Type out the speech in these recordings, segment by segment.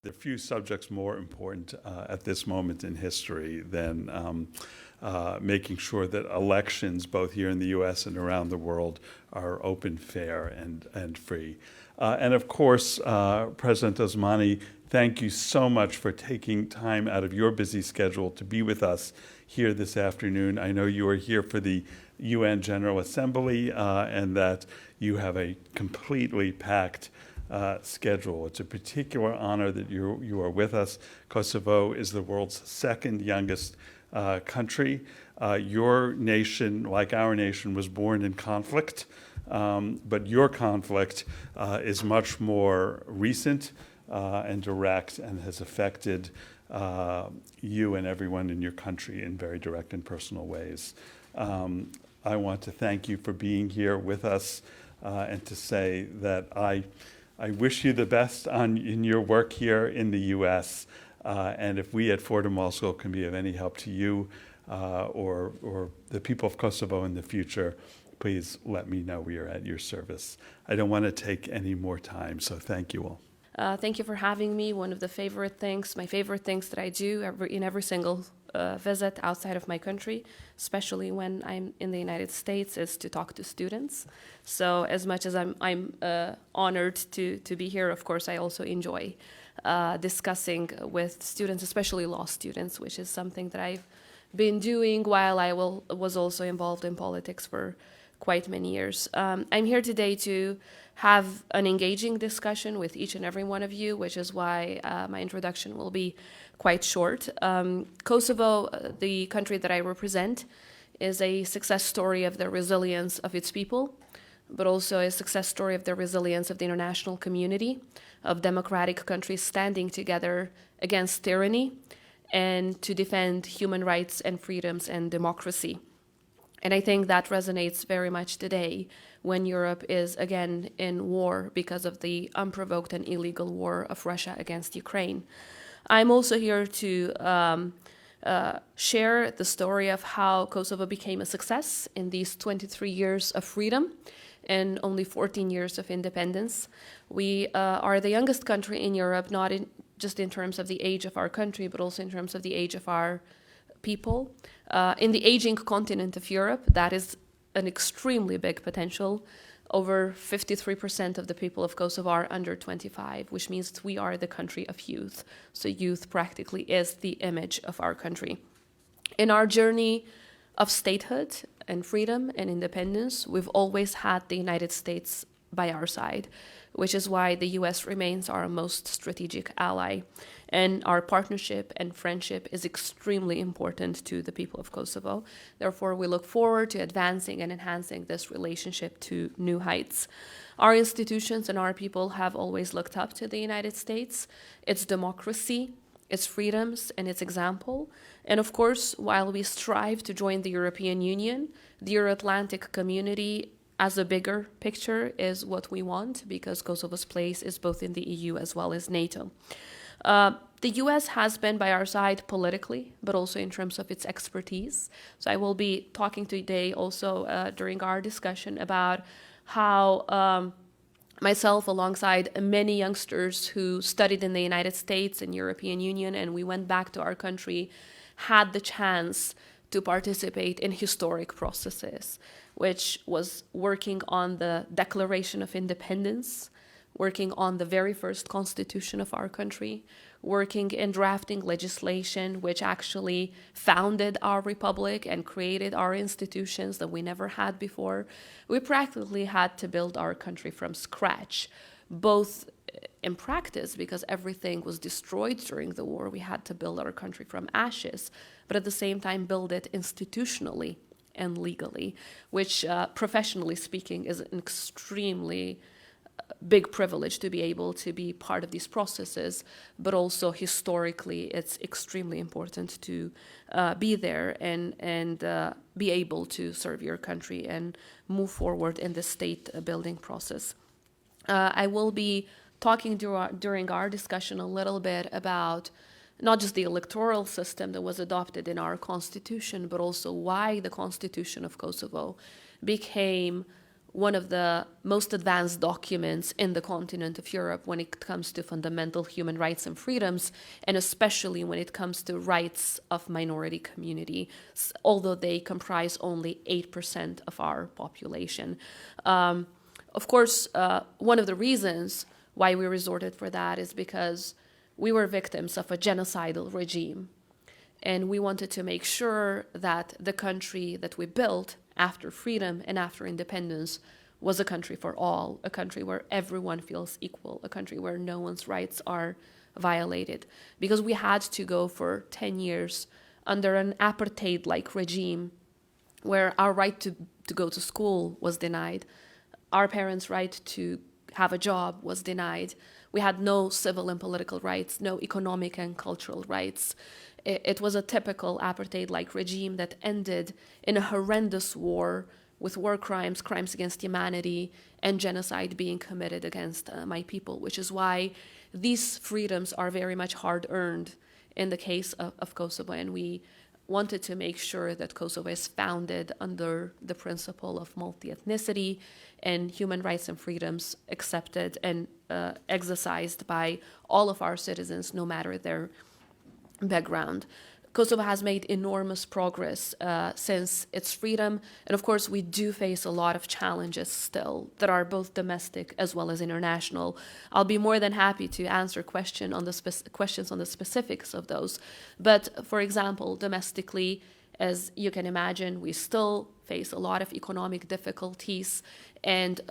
there are few subjects more important at this moment in history than making sure that elections, both here in the U.S. and around the world, are open, fair, and free. And of course, President Osmani, thank you so much for taking time out of your busy schedule to be with us here this afternoon. I know you are here for the UN General Assembly and that you have a completely packed schedule. It's a particular honor that you are with us. Kosovo is the world's second youngest country. Your nation, like our nation, was born in conflict, but your conflict is much more recent and direct and has affected you and everyone in your country in very direct and personal ways. I want to thank you for being here with us and to say that I wish you the best in your work here in the U.S. And if we at Fordham Law School can be of any help to you or the people of Kosovo in the future, please let me know. We are at your service. I don't want to take any more time, so thank you all. Thank you for having me. One of my favorite things that I do in every single visit outside of my country, especially when I'm in the United States, is to talk to students. So as much as I'm honored to be here, of course, I also enjoy discussing with students, especially law students, which is something that I've been doing while I was also involved in politics for quite many years. I'm here today to have an engaging discussion with each and every one of you, which is why my introduction will be quite short. Kosovo, the country that I represent, is a success story of the resilience of its people, but also a success story of the resilience of the international community, of democratic countries standing together against tyranny and to defend human rights and freedoms and democracy. And I think that resonates very much today when Europe is again in war because of the unprovoked and illegal war of Russia against Ukraine. I'm also here to share the story of how Kosovo became a success in these 23 years of freedom and only 14 years of independence. We are the youngest country in Europe, not just in terms of the age of our country, but also in terms of the age of our people. In the aging continent of Europe, that is an extremely big potential. Over 53% of the people of Kosovo are under 25, which means that we are the country of youth. So youth practically is the image of our country. In our journey of statehood and freedom and independence, we've always had the United States by our side, which is why the US remains our most strategic ally. And our partnership and friendship is extremely important to the people of Kosovo. Therefore, we look forward to advancing and enhancing this relationship to new heights. Our institutions and our people have always looked up to the United States, its democracy, its freedoms, and its example. And of course, while we strive to join the European Union, the Euro-Atlantic community as a bigger picture is what we want, because Kosovo's place is both in the EU as well as NATO. The US has been by our side politically, but also in terms of its expertise. So I will be talking today also during our discussion about how myself, alongside many youngsters who studied in the United States and European Union, and we went back to our country, had the chance to participate in historic processes, which was working on the Declaration of Independence, working on the very first constitution of our country, working in drafting legislation which actually founded our republic and created our institutions that we never had before. We practically had to build our country from scratch, both in practice, because everything was destroyed during the war. We had to build our country from ashes, but at the same time build it institutionally and legally, which professionally speaking is an extremely big privilege to be able to be part of these processes, but also historically it's extremely important to be there and be able to serve your country and move forward in the state building process. I will be talking during our discussion a little bit about not just the electoral system that was adopted in our constitution, but also why the constitution of Kosovo became one of the most advanced documents in the continent of Europe when it comes to fundamental human rights and freedoms, and especially when it comes to rights of minority community, although they comprise only 8% of our population. Of course, one of the reasons why we resorted for that is because we were victims of a genocidal regime. And we wanted to make sure that the country that we built after freedom and after independence was a country for all, a country where everyone feels equal, a country where no one's rights are violated. Because we had to go for 10 years under an apartheid-like regime where our right to go to school was denied, our parents' right to have a job was denied. We had no civil and political rights, no economic and cultural rights. It was a typical apartheid-like regime that ended in a horrendous war with war crimes, crimes against humanity, and genocide being committed against my people, which is why these freedoms are very much hard-earned in the case of Kosovo, and we wanted to make sure that Kosovo is founded under the principle of multi-ethnicity and human rights and freedoms accepted and exercised by all of our citizens, no matter their background. Kosovo has made enormous progress since its freedom, and of course we do face a lot of challenges still that are both domestic as well as international. I'll be more than happy to answer questions on the specifics of those. But for example, domestically, as you can imagine, we still face a lot of economic difficulties, and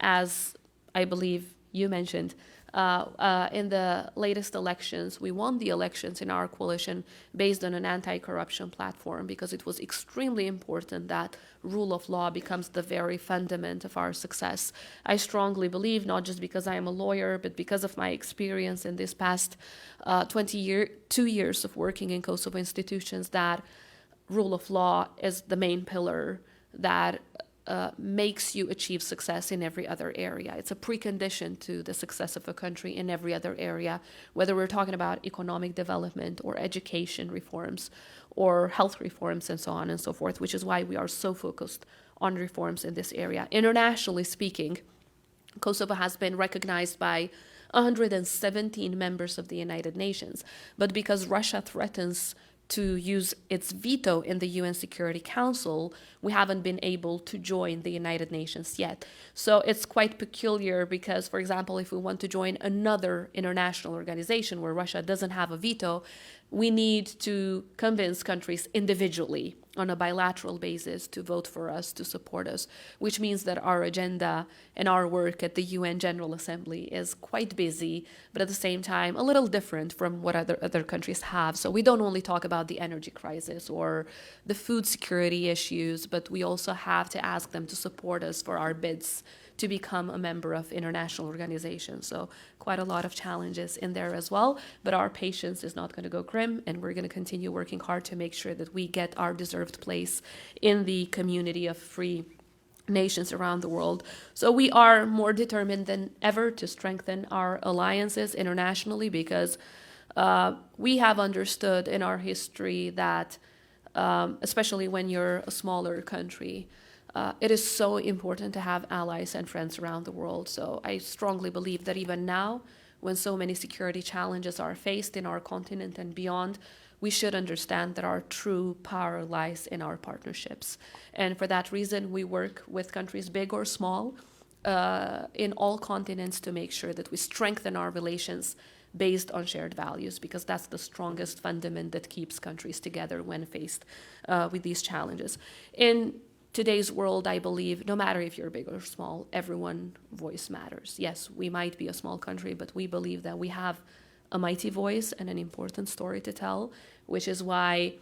as I believe you mentioned, in the latest elections, we won the elections in our coalition based on an anti-corruption platform because it was extremely important that rule of law becomes the very fundament of our success. I strongly believe, not just because I am a lawyer, but because of my experience in this past 2 years of working in Kosovo institutions, that rule of law is the main pillar that makes you achieve success in every other area. It's a precondition to the success of a country in every other area, whether we're talking about economic development or education reforms or health reforms and so on and so forth, which is why we are so focused on reforms in this area. Internationally speaking, Kosovo has been recognized by 117 members of the United Nations, but because Russia threatens to use its veto in the UN Security Council, we haven't been able to join the United Nations yet. So it's quite peculiar because, for example, if we want to join another international organization where Russia doesn't have a veto, we need to convince countries individually on a bilateral basis to vote for us, to support us, which means that our agenda and our work at the UN General Assembly is quite busy, but at the same time a little different from what other countries have. So we don't only talk about the energy crisis or the food security issues, but we also have to ask them to support us for our bids to become a member of international organizations. So quite a lot of challenges in there as well, but our patience is not going to go grim, and we're going to continue working hard to make sure that we get our deserved place in the community of free nations around the world. So we are more determined than ever to strengthen our alliances internationally because we have understood in our history that, especially when you're a smaller country, it is so important to have allies and friends around the world. So I strongly believe that even now, when so many security challenges are faced in our continent and beyond, we should understand that our true power lies in our partnerships. And for that reason, we work with countries big or small in all continents to make sure that we strengthen our relations based on shared values, because that's the strongest fundament that keeps countries together when faced with these challenges. In today's world, I believe, no matter if you're big or small, everyone's voice matters. Yes, we might be a small country, but we believe that we have a mighty voice and an important story to tell, which is why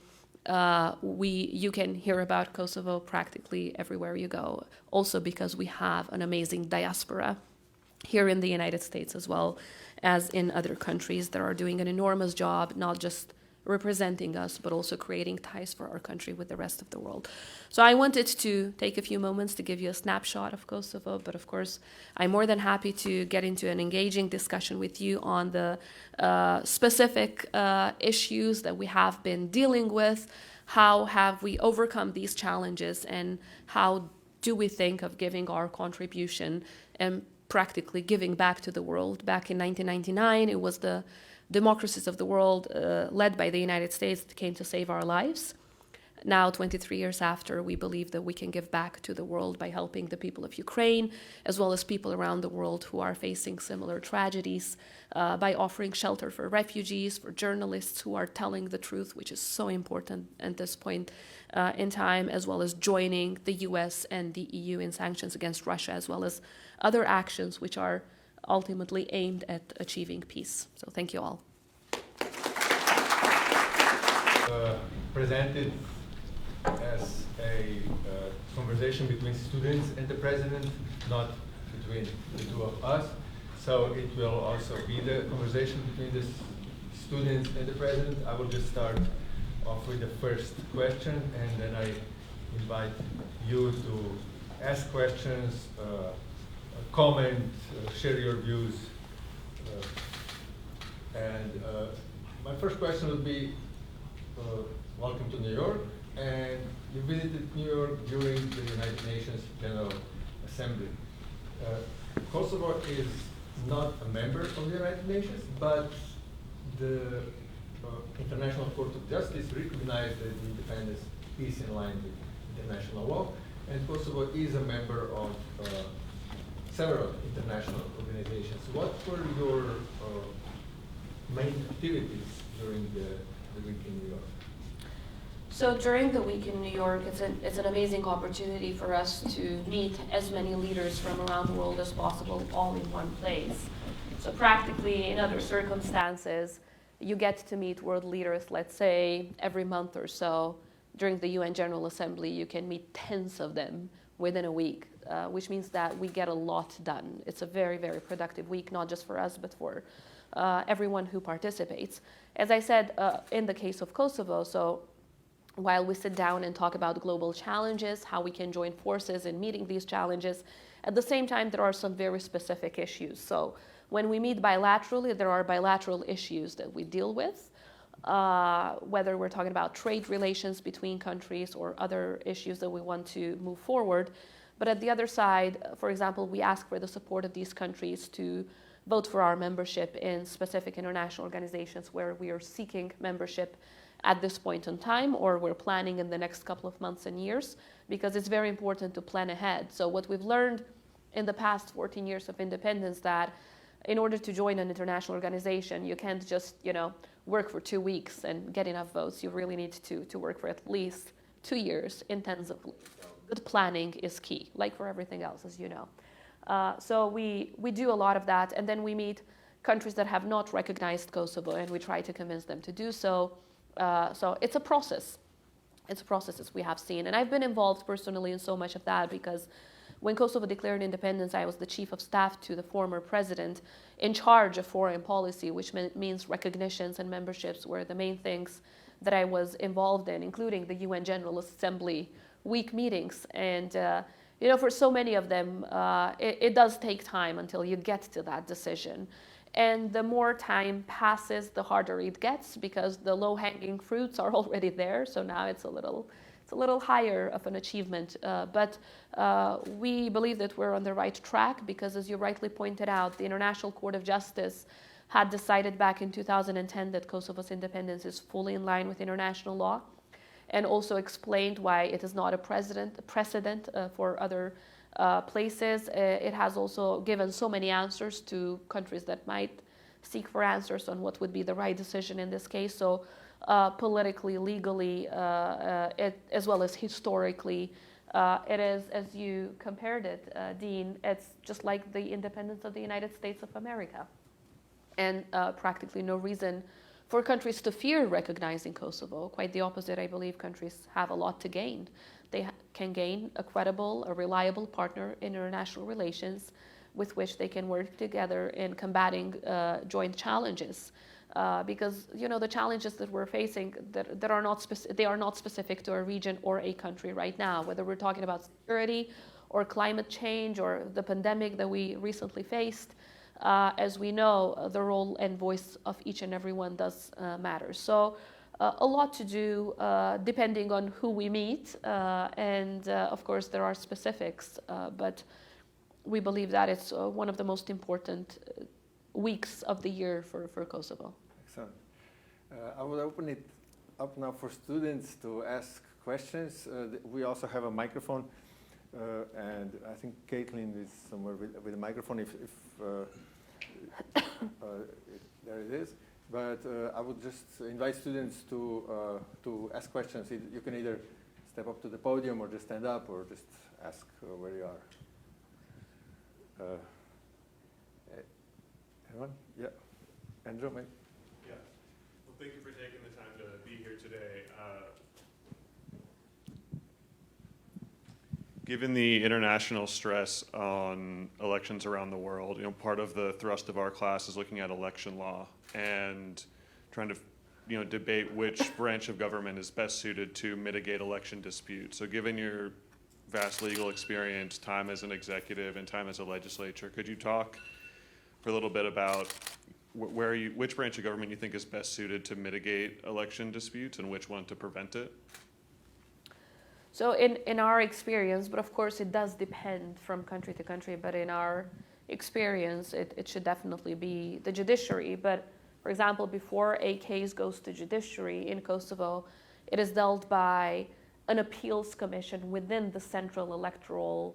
you can hear about Kosovo practically everywhere you go. Also because we have an amazing diaspora here in the United States as well as in other countries that are doing an enormous job, not just representing us, but also creating ties for our country with the rest of the world. So I wanted to take a few moments to give you a snapshot of Kosovo, but of course, I'm more than happy to get into an engaging discussion with you on the specific issues that we have been dealing with, how have we overcome these challenges, and how do we think of giving our contribution and practically giving back to the world? Back in 1999, it was the democracies of the world, led by the United States, that came to save our lives. Now, 23 years after, we believe that we can give back to the world by helping the people of Ukraine, as well as people around the world who are facing similar tragedies, by offering shelter for refugees, for journalists who are telling the truth, which is so important at this point in time, as well as joining the US and the EU in sanctions against Russia, as well as other actions which are ultimately aimed at achieving peace. So thank you all. Presented as a conversation between students and the president, not between the two of us. So it will also be the conversation between the students and the president. I will just start off with the first question, and then I invite you to ask questions, comment, share your views. My first question would be, welcome to New York, and you visited New York during the United Nations General Assembly. Kosovo is not a member of the United Nations, but the International Court of Justice recognized that the independence is in line with international law, and Kosovo is a member of several international organizations. What were your main activities during the week in New York? So during the week in New York, it's an amazing opportunity for us to meet as many leaders from around the world as possible, all in one place. So practically, in other circumstances, you get to meet world leaders, let's say, every month or so. During the UN General Assembly, you can meet tens of them within a week, which means that we get a lot done. It's a very, very productive week, not just for us, but for everyone who participates. As I said, in the case of Kosovo, so while we sit down and talk about global challenges, how we can join forces in meeting these challenges, at the same time, there are some very specific issues. So when we meet bilaterally, there are bilateral issues that we deal with, whether we're talking about trade relations between countries or other issues that we want to move forward. But at the other side, for example, we ask for the support of these countries to vote for our membership in specific international organizations where we are seeking membership at this point in time, or we're planning in the next couple of months and years, because it's very important to plan ahead. So what we've learned in the past 14 years of independence, that in order to join an international organization, you can't just, work for 2 weeks and get enough votes. You really need to work for at least 2 years intensively. Good planning is key, like for everything else, as you know. So we do a lot of that, and then we meet countries that have not recognized Kosovo, and we try to convince them to do so. So it's a process. It's a process, as we have seen. And I've been involved personally in so much of that, because when Kosovo declared independence, I was the chief of staff to the former president in charge of foreign policy, which means recognitions and memberships were the main things that I was involved in, including the UN General Assembly week meetings. And for so many of them, it does take time until you get to that decision. And the more time passes, the harder it gets, because the low-hanging fruits are already there. So now it's a little higher of an achievement. But we believe that we're on the right track, because, as you rightly pointed out, the International Court of Justice had decided back in 2010 that Kosovo's independence is fully in line with international law, and also explained why it is not a precedent for other places. It has also given so many answers to countries that might seek for answers on what would be the right decision in this case. So politically, legally, as well as historically, it is, as you compared it, Dean, it's just like the independence of the United States of America. And practically no reason for countries to fear recognizing Kosovo. Quite the opposite. I believe countries have a lot to gain. They can gain a credible, a reliable partner in international relations with which they can work together in combating joint challenges. Because the challenges that we're facing that are not specific to a region or a country right now, whether we're talking about security or climate change or the pandemic that we recently faced. As we know, the role and voice of each and every one does matter. So a lot to do depending on who we meet, and of course there are specifics, but we believe that it's one of the most important weeks of the year for Kosovo. Excellent. I will open it up now for students to ask questions. We also have a microphone, and I think Caitlin is somewhere with a microphone. If there it is. But I would just invite students to ask questions. You can either step up to the podium or just stand up or just ask where you are. Anyone? Yeah. Andrew, maybe? Yeah. Well, thank you for taking the time to be here today. Given the international stress on elections around the world, part of the thrust of our class is looking at election law and trying to, debate which branch of government is best suited to mitigate election disputes. So given your vast legal experience, time as an executive and time as a legislature, could you talk for a little bit about which branch of government you think is best suited to mitigate election disputes and which one to prevent it? So in our experience, but of course it does depend from country to country, but in our experience, it should definitely be the judiciary. But for example, before a case goes to judiciary in Kosovo, it is dealt by an appeals commission within the Central Electoral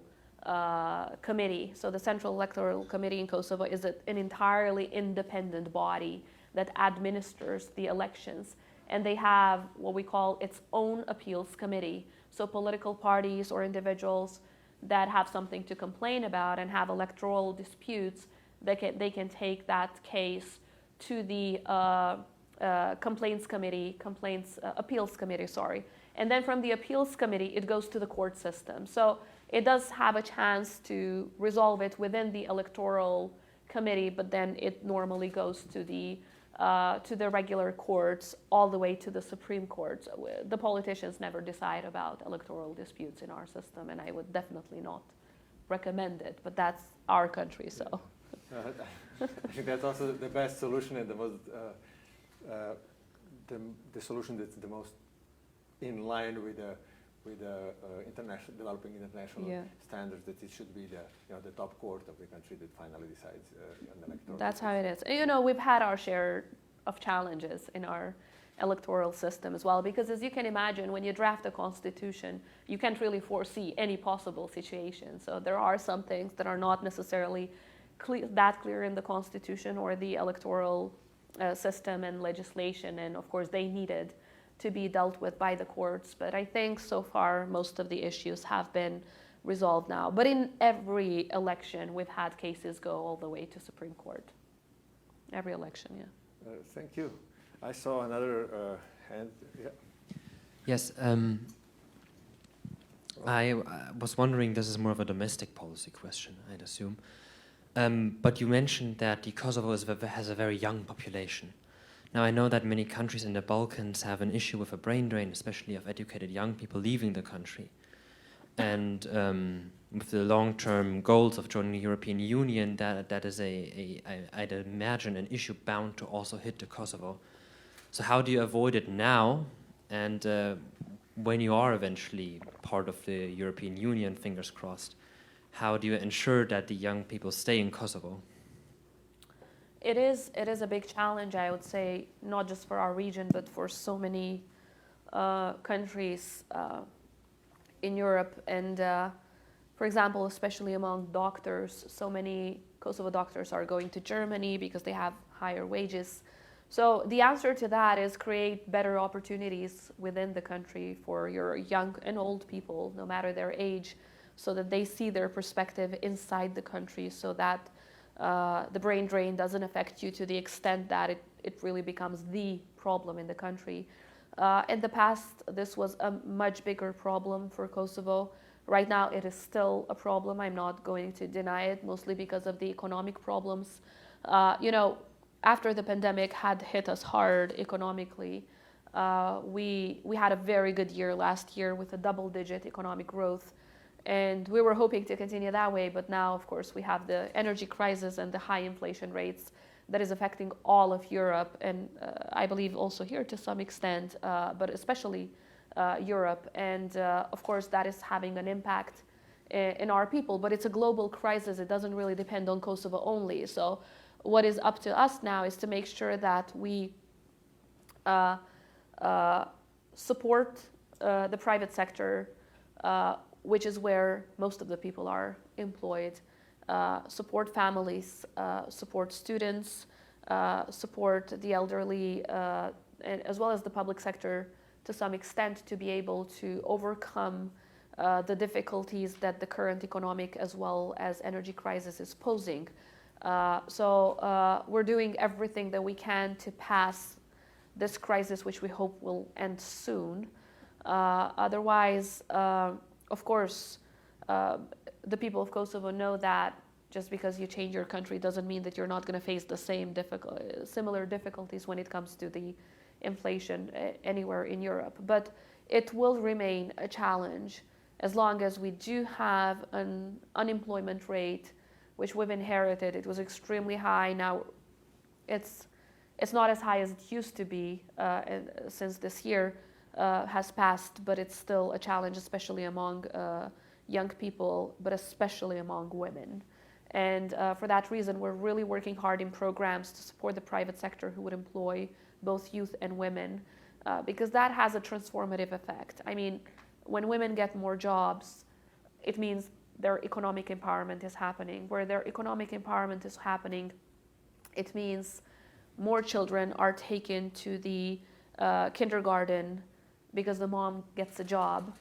Committee. So the Central Electoral Committee in Kosovo is an entirely independent body that administers the elections. And they have what we call its own appeals committee. So political parties or individuals that have something to complain about and have electoral disputes, they can take that case to the appeals committee, sorry. And then from the appeals committee, it goes to the court system. So it does have a chance to resolve it within the electoral committee, but then it normally goes to the regular courts all the way to the Supreme Court. So the politicians never decide about electoral disputes in our system, and I would definitely not recommend it, but that's our country, so. I think that's also the best solution and the most, the solution that's the most in line with the international, developing international standards, that it should be the top court of the country that finally decides on electoral. That's how it is. We've had our share of challenges in our electoral system as well, because as you can imagine, when you draft a constitution, you can't really foresee any possible situation. So there are some things that are not necessarily that clear in the constitution or the electoral system and legislation, and of course they needed to be dealt with by the courts. But I think so far most of the issues have been resolved now. But in every election, we've had cases go all the way to Supreme Court. Every election, yeah. Thank you. I saw another hand. Yeah. Yes. I was wondering, this is more of a domestic policy question, I'd assume. But you mentioned that the Kosovo has a very young population. Now, I know that many countries in the Balkans have an issue with a brain drain, especially of educated young people leaving the country. And with the long-term goals of joining the European Union, that is I'd imagine, an issue bound to also hit the Kosovo. So how do you avoid it now? And when you are eventually part of the European Union, fingers crossed, how do you ensure that the young people stay in Kosovo? It is a big challenge, I would say, not just for our region, but for so many countries in Europe. And for example, especially among doctors, so many Kosovo doctors are going to Germany because they have higher wages. So the answer to that is create better opportunities within the country for your young and old people, no matter their age, so that they see their perspective inside the country, so that the brain drain doesn't affect you to the extent that it really becomes the problem in the country. In the past, this was a much bigger problem for Kosovo. Right now, it is still a problem. I'm not going to deny it, mostly because of the economic problems. After the pandemic had hit us hard economically, we had a very good year last year with a double-digit economic growth. And we were hoping to continue that way, but now, of course, we have the energy crisis and the high inflation rates that is affecting all of Europe, and I believe also here to some extent, but especially Europe. And of course, that is having an impact in our people, but it's a global crisis. It doesn't really depend on Kosovo only. So what is up to us now is to make sure that we support the private sector, which is where most of the people are employed, support families, support students, support the elderly, and as well as the public sector to some extent, to be able to overcome the difficulties that the current economic as well as energy crisis is posing. So we're doing everything that we can to pass this crisis, which we hope will end soon. Otherwise, of course, the people of Kosovo know that just because you change your country doesn't mean that you're not going to face the same similar difficulties when it comes to the inflation anywhere in Europe. But it will remain a challenge as long as we do have an unemployment rate, which we've inherited. It was extremely high. Now it's not as high as it used to be since this year has passed, but it's still a challenge, especially among young people, but especially among women. And for that reason, we're really working hard in programs to support the private sector who would employ both youth and women, because that has a transformative effect. I mean, when women get more jobs, it means their economic empowerment is happening. Where their economic empowerment is happening, it means more children are taken to the kindergarten because the mom gets a job.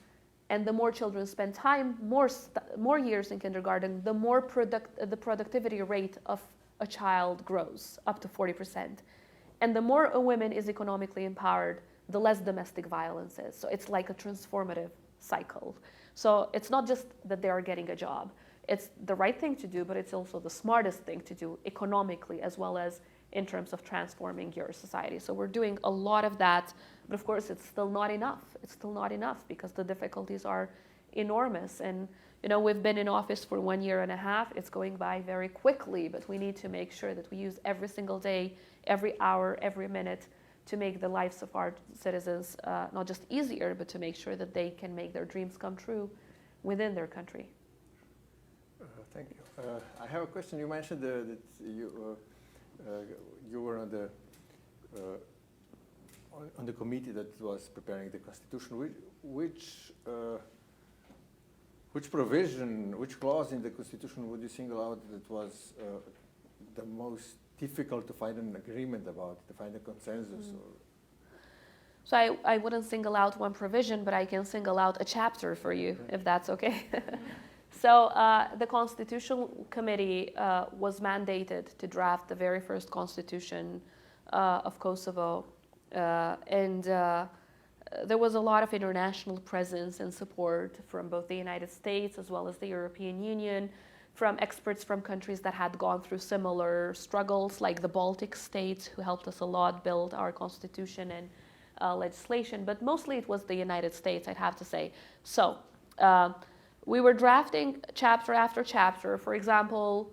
And the more children spend time, more years in kindergarten, the more the productivity rate of a child grows, up to 40%. And the more a woman is economically empowered, the less domestic violence is. So it's like a transformative cycle. So it's not just that they are getting a job. It's the right thing to do, but it's also the smartest thing to do economically as well as in terms of transforming your society. So we're doing a lot of that, but of course it's still not enough. It's still not enough because the difficulties are enormous. And we've been in office for 1.5 years. It's going by very quickly, but we need to make sure that we use every single day, every hour, every minute to make the lives of our citizens not just easier, but to make sure that they can make their dreams come true within their country. Thank you. I have a question. You mentioned that you were on the committee that was preparing the constitution. Which provision, which clause in the constitution would you single out that was the most difficult to find an agreement about, to find a consensus? So I wouldn't single out one provision, but I can single out a chapter for you, if that's okay. So the Constitutional Committee was mandated to draft the very first constitution of Kosovo. And there was a lot of international presence and support from both the United States as well as the European Union, from experts from countries that had gone through similar struggles, like the Baltic states, who helped us a lot build our constitution and legislation. But mostly it was the United States, I'd have to say. So we were drafting chapter after chapter. For example,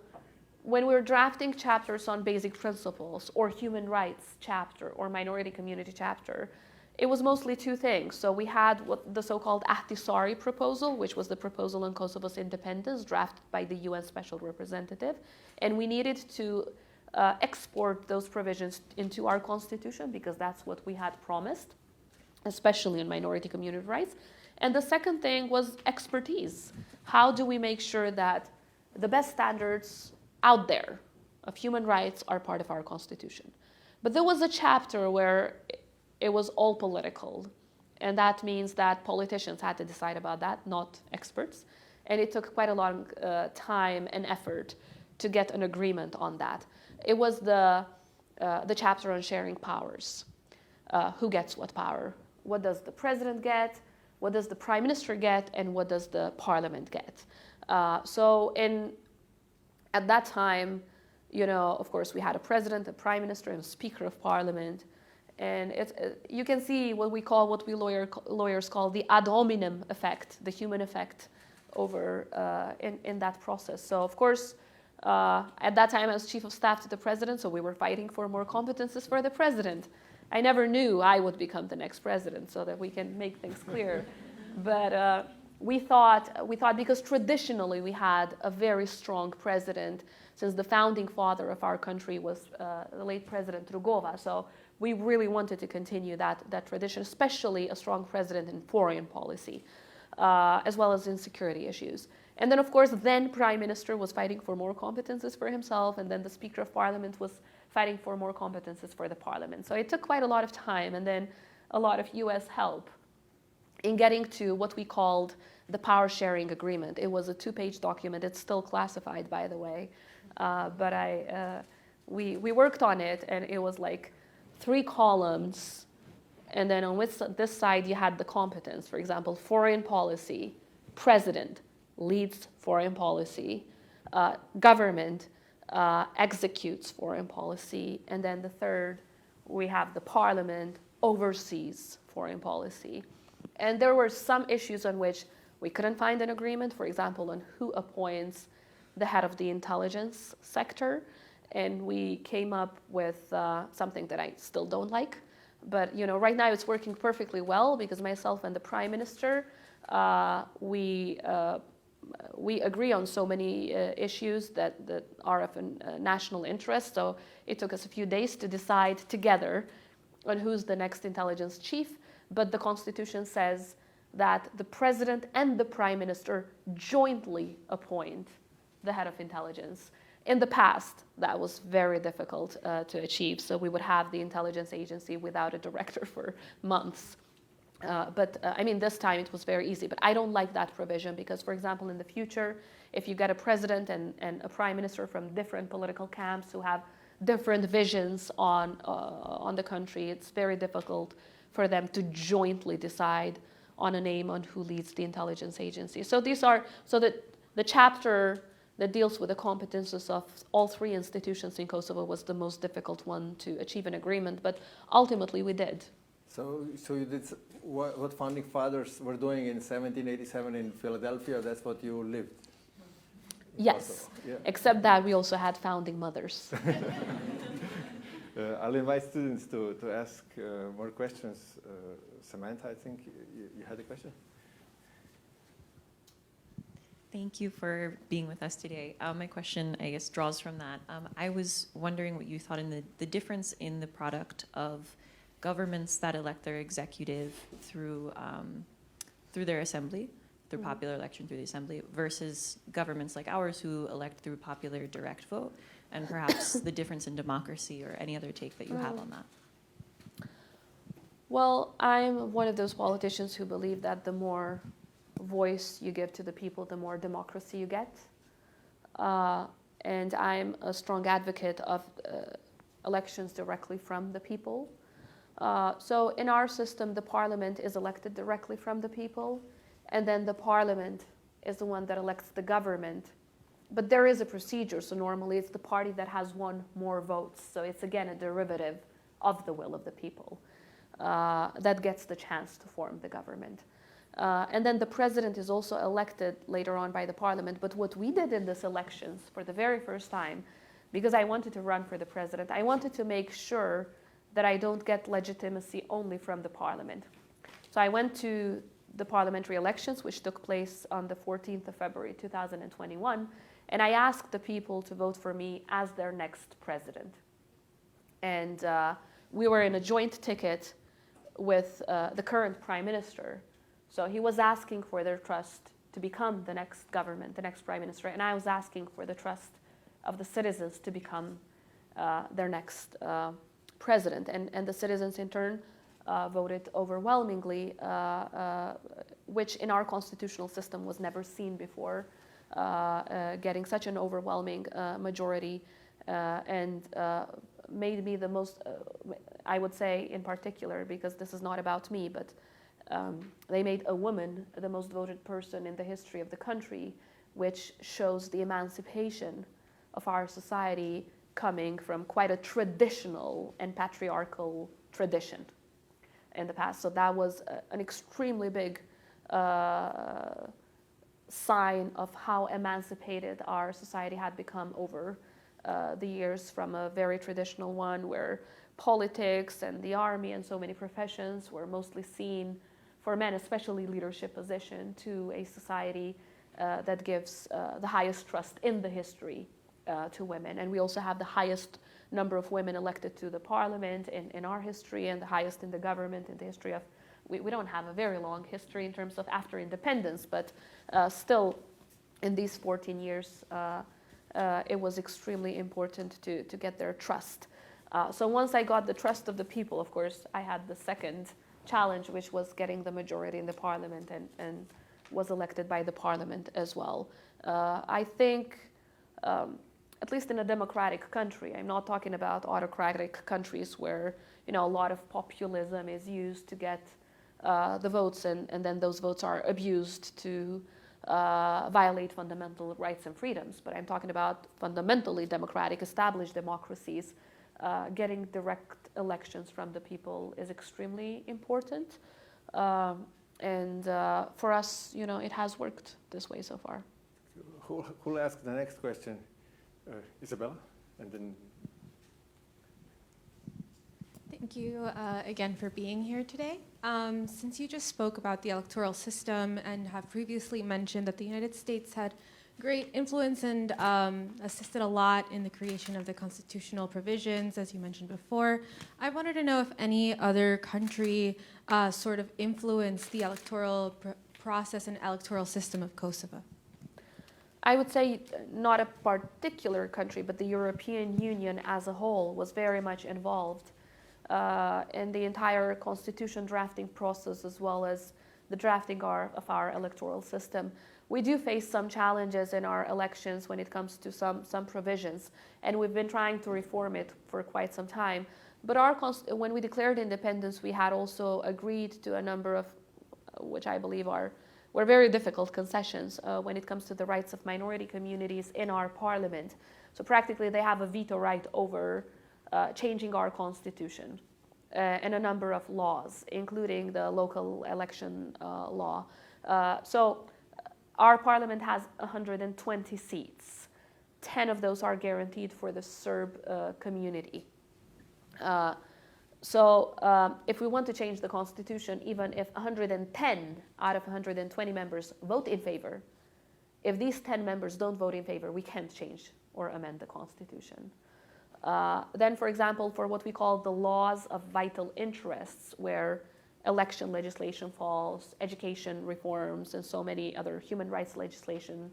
when we were drafting chapters on basic principles or human rights chapter or minority community chapter, it was mostly two things. So we had what the so-called Ahtisaari proposal, which was the proposal on Kosovo's independence drafted by the UN Special Representative. And we needed to export those provisions into our constitution because that's what we had promised, especially in minority community rights. And the second thing was expertise. How do we make sure that the best standards out there of human rights are part of our constitution? But there was a chapter where it was all political. And that means that politicians had to decide about that, not experts. And it took quite a long time and effort to get an agreement on that. It was the chapter on sharing powers. Who gets what power? What does the president get? What does the prime minister get? And what does the parliament get? At that time, of course, we had a president, a prime minister, and a speaker of parliament. And you can see what we lawyers call the ad hominem effect, the human effect over in that process. So, of course, At that time, I was chief of staff to the president, so we were fighting for more competences for the president. I never knew I would become the next president, so that we can make things clear. But we thought because traditionally we had a very strong president, since the founding father of our country was the late President Rugova. So we really wanted to continue that tradition, especially a strong president in foreign policy, as well as in security issues. And then, of course, then Prime Minister was fighting for more competences for himself, and then the Speaker of Parliament was fighting for more competences for the Parliament. So it took quite a lot of time, and then a lot of US help in getting to what we called the power sharing agreement. It was a 2-page document. It's still classified, by the way. But we worked on it, and it was like 3 columns. And then on this side, you had the competence. For example, foreign policy, president leads foreign policy, government executes foreign policy, and then the third, we have the parliament oversees foreign policy. And there were some issues on which we couldn't find an agreement, for example, on who appoints the head of the intelligence sector, and we came up with something that I still don't like. But right now it's working perfectly well because myself and the Prime Minister, we agree on so many issues that are of national interest. So it took us a few days to decide together on who's the next intelligence chief. But the Constitution says that the President and the Prime Minister jointly appoint the head of intelligence. In the past, that was very difficult to achieve. So we would have the intelligence agency without a director for months. But this time it was very easy. But I don't like that provision because, for example, in the future, if you get a president and a prime minister from different political camps who have different visions on the country, it's very difficult for them to jointly decide on a name on who leads the intelligence agency. So the chapter that deals with the competences of all 3 institutions in Kosovo was the most difficult one to achieve an agreement, but ultimately we did. So you did what founding fathers were doing in 1787 in Philadelphia, that's what you lived? Yes, yeah. Except that we also had founding mothers. I'll invite students to ask more questions. Samantha, I think you had a question? Thank you for being with us today. My question, I guess, draws from that. I was wondering what you thought in the difference in the product of governments that elect their executive through their assembly, through popular election through the assembly, versus governments like ours who elect through popular direct vote, and perhaps the difference in democracy or any other take that you have on that. Well, I'm one of those politicians who believe that the more voice you give to the people, the more democracy you get. And I'm a strong advocate of elections directly from the people. So in our system, the parliament is elected directly from the people, and then the parliament is the one that elects the government. But there is a procedure, so normally it's the party that has won more votes. So it's again a derivative of the will of the people that gets the chance to form the government. And then the president is also elected later on by the parliament. But what we did in these elections for the very first time, because I wanted to run for the president, I wanted to make sure that I don't get legitimacy only from the parliament. So I went to the parliamentary elections, which took place on the 14th of February 2021, and I asked the people to vote for me as their next president. And we were in a joint ticket with the current prime minister. So he was asking for their trust to become the next government, the next prime minister, and I was asking for the trust of the citizens to become their next president. And the citizens in turn voted overwhelmingly, which in our constitutional system was never seen before, getting such an overwhelming majority and made me the most, I would say in particular, because this is not about me, but they made a woman the most voted person in the history of the country, which shows the emancipation of our society coming from quite a traditional and patriarchal tradition in the past. So that was an extremely big sign of how emancipated our society had become over the years, from a very traditional one where politics and the army and so many professions were mostly seen for men, especially leadership position, to a society that gives the highest trust in the history to women. And we also have the highest number of women elected to the parliament in our history, and the highest in the government in the history of, we don't have a very long history in terms of after independence, but still in these 14 years, it was extremely important to get their trust. So once I got the trust of the people, of course, I had the second challenge, which was getting the majority in the parliament, and was elected by the parliament as well. I think, at least in a democratic country, I'm not talking about autocratic countries where, you know, a lot of populism is used to get the votes, and then those votes are abused to violate fundamental rights and freedoms. But I'm talking about fundamentally democratic, established democracies. Getting direct elections from the people is extremely important. And for us, you know, it has worked this way so far. Who'll ask the next question? Isabella, and then. Thank you again for being here today. Since you just spoke about the electoral system and have previously mentioned that the United States had great influence and assisted a lot in the creation of the constitutional provisions, as you mentioned before, I wanted to know if any other country sort of influenced the electoral process and electoral system of Kosovo. I would say not a particular country, but the European Union as a whole was very much involved in the entire constitution drafting process, as well as the drafting of our electoral system. We do face some challenges in our elections when it comes to some provisions, and we've been trying to reform it for quite some time. But when we declared independence, we had also agreed to a number of, which I believe were very difficult concessions when it comes to the rights of minority communities in our parliament. So practically they have a veto right over changing our constitution and a number of laws, including the local election law. So our parliament has 120 seats. 10 of those are guaranteed for the Serb community. So if we want to change the constitution, even if 110 out of 120 members vote in favor, if these 10 members don't vote in favor, we can't change or amend the constitution. Then, for example, for what we call the laws of vital interests, where election legislation falls, education reforms, and so many other human rights legislation,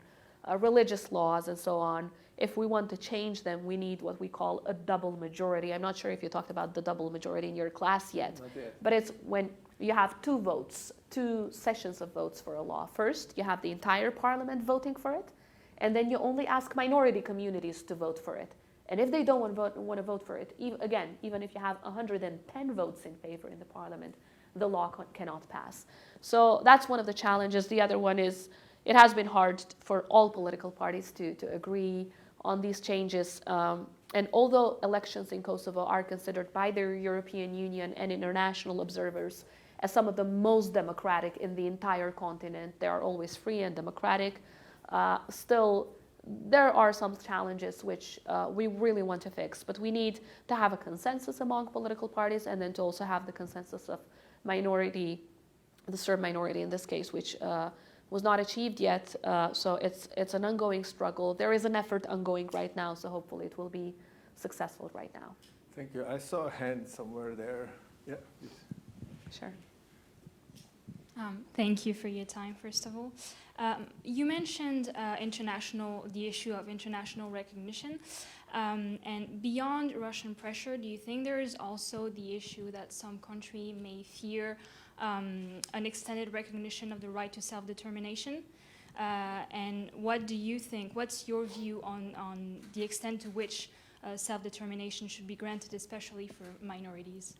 religious laws, and so on. If we want to change them, we need what we call a double majority. I'm not sure if you talked about the double majority in your class yet, but it's when you have two votes, two sessions of votes for a law. First, you have the entire parliament voting for it, and then you only ask minority communities to vote for it. And if they don't want to vote for it, even if you have 110 votes in favor in the parliament, the law cannot pass. So that's one of the challenges. The other one is it has been hard for all political parties to agree on these changes. And although elections in Kosovo are considered by the European Union and international observers as some of the most democratic in the entire continent, they are always free and democratic, still there are some challenges which we really want to fix. But we need to have a consensus among political parties, and then to also have the consensus of minority, the Serb minority in this case, which was not achieved yet. So it's an ongoing struggle. There is an effort ongoing right now, so hopefully it will be successful right now. Thank you. I saw a hand somewhere there. Yeah, please. Sure. Thank you for your time, first of all. You mentioned the issue of international recognition. And beyond Russian pressure, do you think there is also the issue that some country may fear an extended recognition of the right to self-determination? And what do you think, what's your view on the extent to which self-determination should be granted, especially for minorities?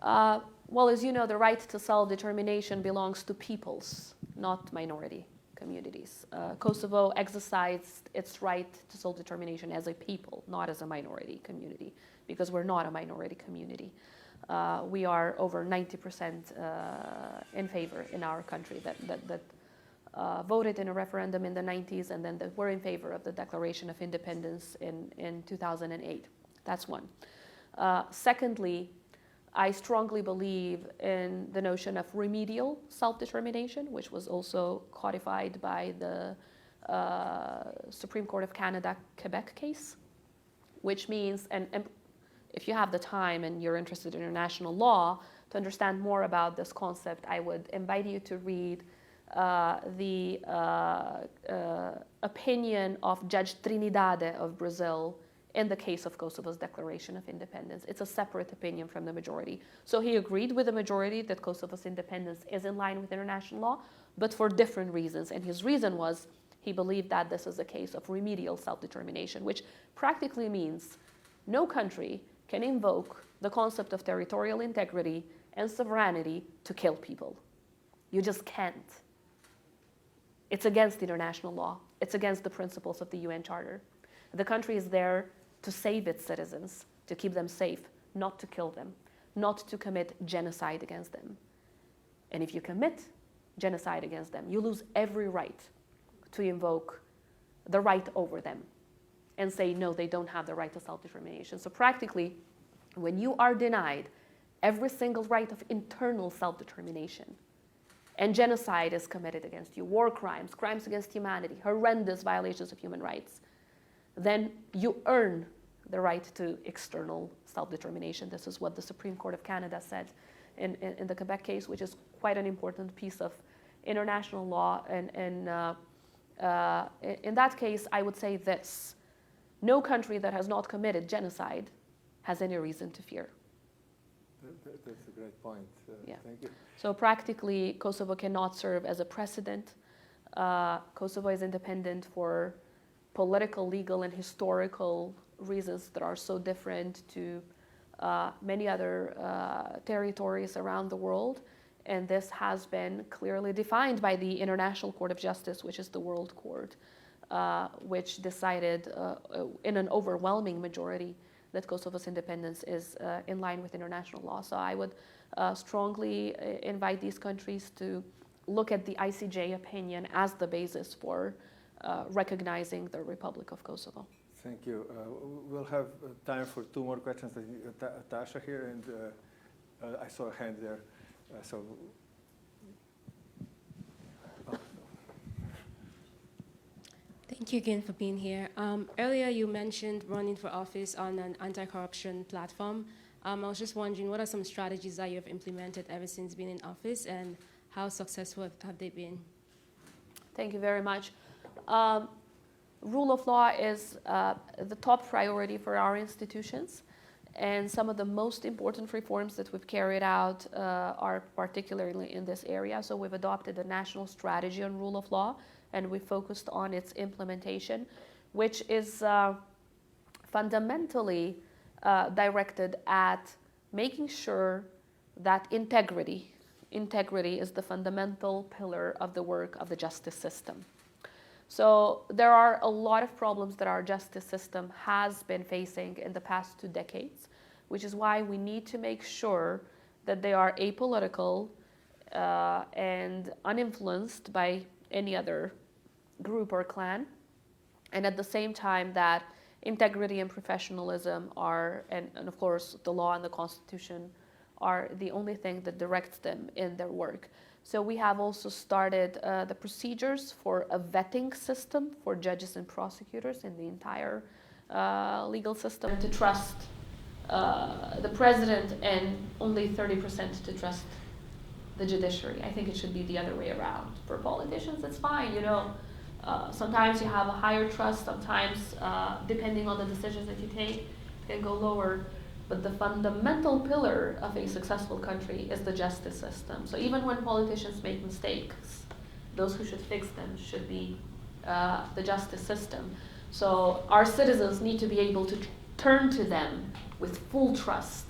Well, as you know, the right to self-determination belongs to peoples, not minority communities. Kosovo exercised its right to self-determination as a people, not as a minority community, because we're not a minority community. We are over 90% in favor in our country that voted in a referendum in the 90s and then that were in favor of the Declaration of Independence in 2008. That's one. Secondly, I strongly believe in the notion of remedial self-determination, which was also codified by the Supreme Court of Canada Quebec case, which means, and if you have the time and you're interested in international law, to understand more about this concept, I would invite you to read the opinion of Judge Trinidade of Brazil in the case of Kosovo's Declaration of Independence. It's a separate opinion from the majority. So he agreed with the majority that Kosovo's independence is in line with international law, but for different reasons. And his reason was he believed that this is a case of remedial self-determination, which practically means no country can invoke the concept of territorial integrity and sovereignty to kill people. You just can't. It's against international law. It's against the principles of the UN Charter. The country is there to save its citizens, to keep them safe, not to kill them, not to commit genocide against them. And if you commit genocide against them, you lose every right to invoke the right over them and say, no, they don't have the right to self-determination. So practically, when you are denied every single right of internal self-determination, and genocide is committed against you, war crimes, crimes against humanity, horrendous violations of human rights, then you earn the right to external self-determination. This is what the Supreme Court of Canada said in the Quebec case, which is quite an important piece of international law. And in that case, I would say this: no country that has not committed genocide has any reason to fear. That's a great point. Yeah. Thank you. So practically, Kosovo cannot serve as a precedent. Kosovo is independent for political, legal, and historical reasons that are so different to many other territories around the world. And this has been clearly defined by the International Court of Justice, which is the World Court, which decided in an overwhelming majority that Kosovo's independence is in line with international law. So I would strongly invite these countries to look at the ICJ opinion as the basis for recognizing the Republic of Kosovo. Thank you. We'll have time for two more questions. Tasha here, and I saw a hand there. Thank you again for being here. Earlier you mentioned running for office on an anti-corruption platform. I was just wondering, what are some strategies that you have implemented ever since being in office, and how successful have they been? Thank you very much. Rule of law is the top priority for our institutions, and some of the most important reforms that we've carried out are particularly in this area. So we've adopted a national strategy on rule of law, and we focused on its implementation, which is fundamentally directed at making sure that integrity is the fundamental pillar of the work of the justice system. So there are a lot of problems that our justice system has been facing in the past 2 decades, which is why we need to make sure that they are apolitical and uninfluenced by any other group or clan, and at the same time that integrity and professionalism are, and of course the law and the Constitution are the only thing that directs them in their work. So we have also started the procedures for a vetting system for judges and prosecutors in the entire legal system, to trust the president and only 30% to trust the judiciary. I think it should be the other way around. For politicians, it's fine, you know. Sometimes you have a higher trust, sometimes depending on the decisions that you take, it can go lower. But the fundamental pillar of a successful country is the justice system. So even when politicians make mistakes, those who should fix them should be the justice system. So our citizens need to be able to turn to them with full trust,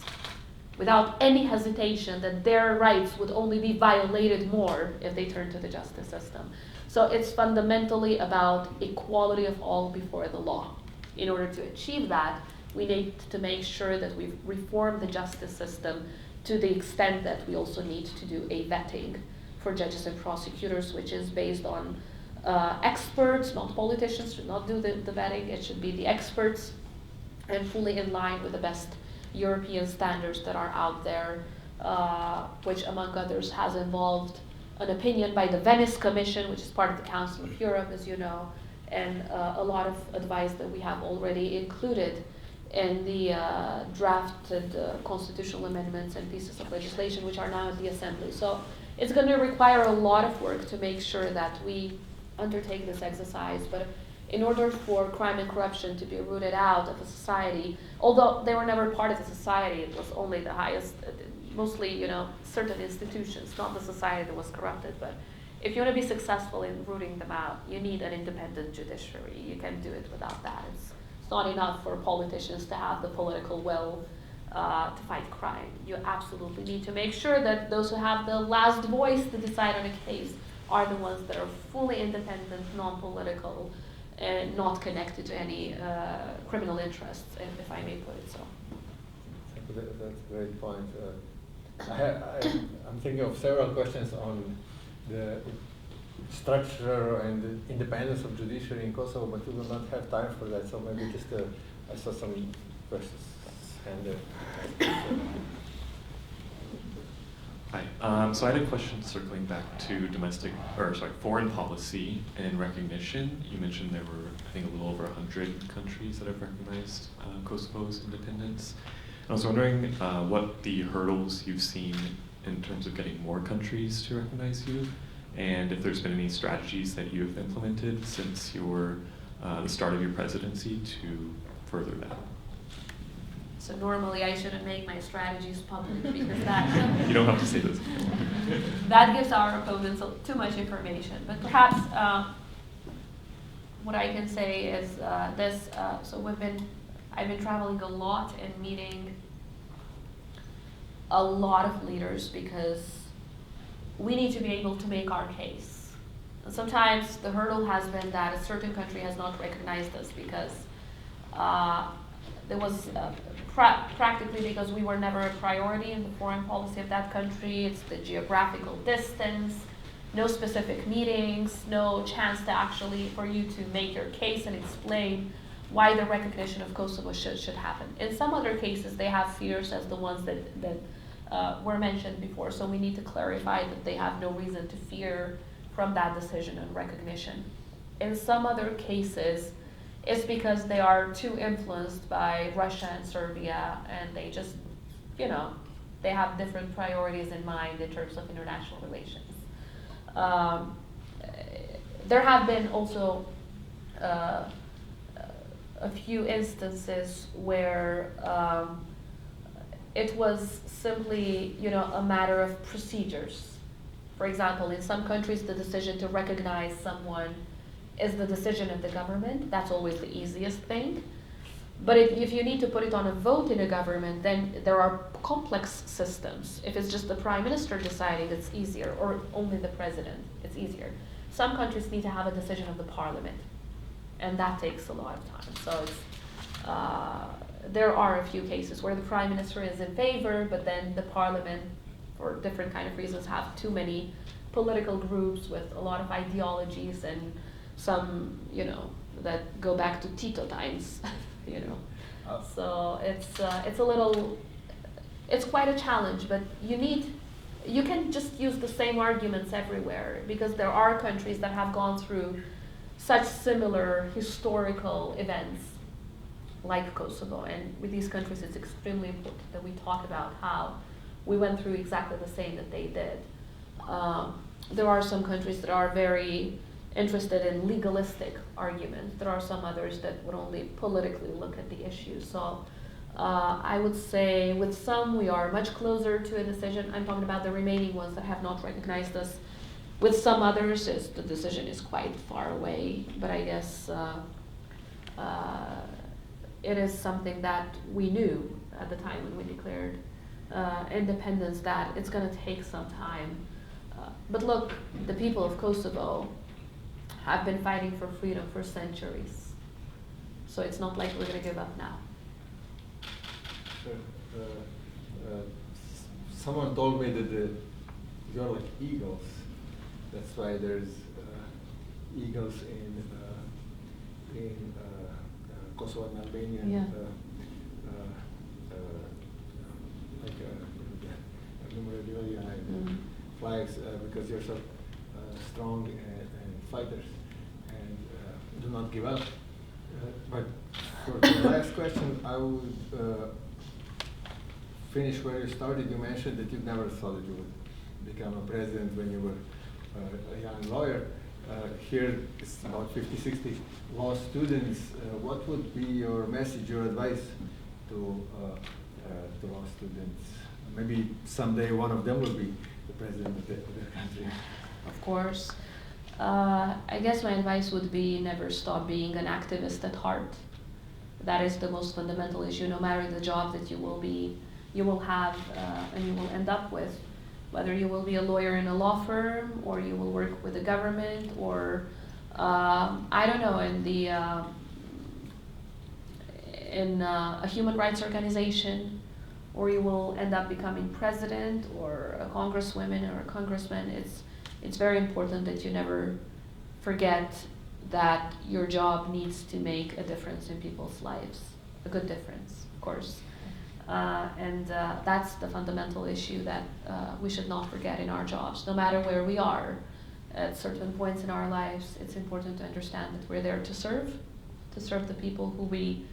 without any hesitation that their rights would only be violated more if they turn to the justice system. So it's fundamentally about equality of all before the law. In order to achieve that, we need to make sure that we reform the justice system to the extent that we also need to do a vetting for judges and prosecutors, which is based on experts, not politicians, should not do the vetting. It should be the experts, and fully in line with the best European standards that are out there, which among others has involved an opinion by the Venice Commission, which is part of the Council of Europe, as you know, and a lot of advice that we have already included in the drafted constitutional amendments and pieces of legislation which are now at the Assembly. So it's going to require a lot of work to make sure that we undertake this exercise, but in order for crime and corruption to be rooted out of a society, although they were never part of the society, it was only the highest, mostly, you know, certain institutions, not the society that was corrupted. But if you want to be successful in rooting them out, you need an independent judiciary. You can't do it without that. It's not enough for politicians to have the political will to fight crime. You absolutely need to make sure that those who have the last voice to decide on a case are the ones that are fully independent, non-political, and not connected to any criminal interests, if I may put it so. That's a great point. I'm thinking of several questions on the structure and the independence of judiciary in Kosovo, but we will not have time for that, so maybe just I saw some questions. Hi. So I had a question circling back to foreign policy and recognition. You mentioned there were, I think, a little over 100 countries that have recognized Kosovo's independence. I was wondering what the hurdles you've seen in terms of getting more countries to recognize you, and if there's been any strategies that you've implemented since the start of your presidency to further that. So normally I shouldn't make my strategies public because that You don't have to say this. that gives our opponents too much information. But perhaps what I can say is this. So I've been traveling a lot and meeting a lot of leaders because we need to be able to make our case. And sometimes the hurdle has been that a certain country has not recognized us because there was practically because we were never a priority in the foreign policy of that country. It's the geographical distance, no specific meetings, no chance to actually for you to make your case and explain why the recognition of Kosovo should happen. In some other cases, they have fears as the ones that were mentioned before, so we need to clarify that they have no reason to fear from that decision and recognition. In some other cases, it's because they are too influenced by Russia and Serbia, and they just, you know, they have different priorities in mind in terms of international relations. There have been also a few instances where it was simply, you know, a matter of procedures. For example, in some countries, the decision to recognize someone is the decision of the government. That's always the easiest thing. But if you need to put it on a vote in a government, then there are complex systems. If it's just the prime minister deciding, it's easier, or only the president, it's easier. Some countries need to have a decision of the parliament, and that takes a lot of time. So it's, there are a few cases where the prime minister is in favor, but then the parliament, for different kind of reasons, have too many political groups with a lot of ideologies and some, you know, that go back to Tito times, you know. So it's a little, it's quite a challenge, but you can just use the same arguments everywhere because there are countries that have gone through such similar historical events like Kosovo, and with these countries it's extremely important that we talk about how we went through exactly the same that they did. There are some countries that are very interested in legalistic arguments. There are some others that would only politically look at the issue. So I would say with some we are much closer to a decision. I'm talking about the remaining ones that have not recognized us. With some others, the decision is quite far away, but I guess it is something that we knew at the time when we declared independence, that it's going to take some time. But look, the people of Kosovo have been fighting for freedom for centuries. So it's not like we're going to give up now. Someone told me that you're like eagles. That's why there's eagles in Kosovo and Albania. Yeah. Like memorabilia and flags because you're so strong and fighters and do not give up. But for the last question, I would finish where you started. You mentioned that you never thought that you would become a president when you were a young lawyer. Here it's about 50, 60 law students. What would be your message, your advice to law students? Maybe someday one of them will be the president of the country. Of course. I guess my advice would be never stop being an activist at heart. That is the most fundamental issue, no matter the job that you will have and you will end up with. Whether you will be a lawyer in a law firm, or you will work with the government, or I don't know, in a human rights organization, or you will end up becoming president or a congresswoman or a congressman. It's very important that you never forget that your job needs to make a difference in people's lives, a good difference, of course. That's the fundamental issue that we should not forget in our jobs. No matter where we are, at certain points in our lives, it's important to understand that we're there to serve the people who we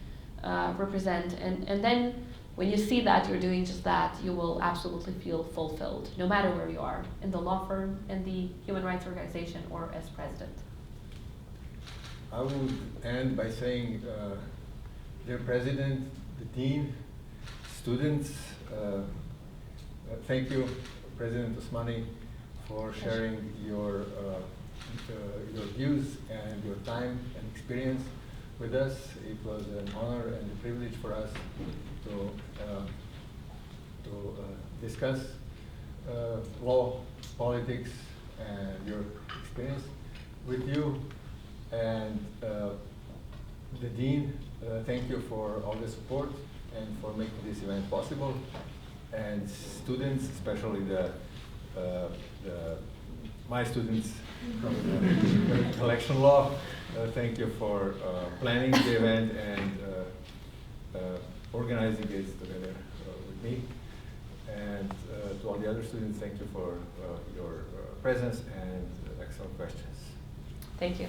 represent. And then when you see that you're doing just that, you will absolutely feel fulfilled, no matter where you are, in the law firm, in the human rights organization, or as president. I would end by saying, dear President, the Dean, students, thank you, President Osmani, for sharing your views and your time and experience with us. It was an honor and a privilege for us to discuss law, politics, and your experience with you. And the Dean, thank you for all the support and for making this event possible. And students, especially my students from the election law, thank you for planning the event and organizing it together with me. And to all the other students, thank you for your presence and excellent questions. Thank you.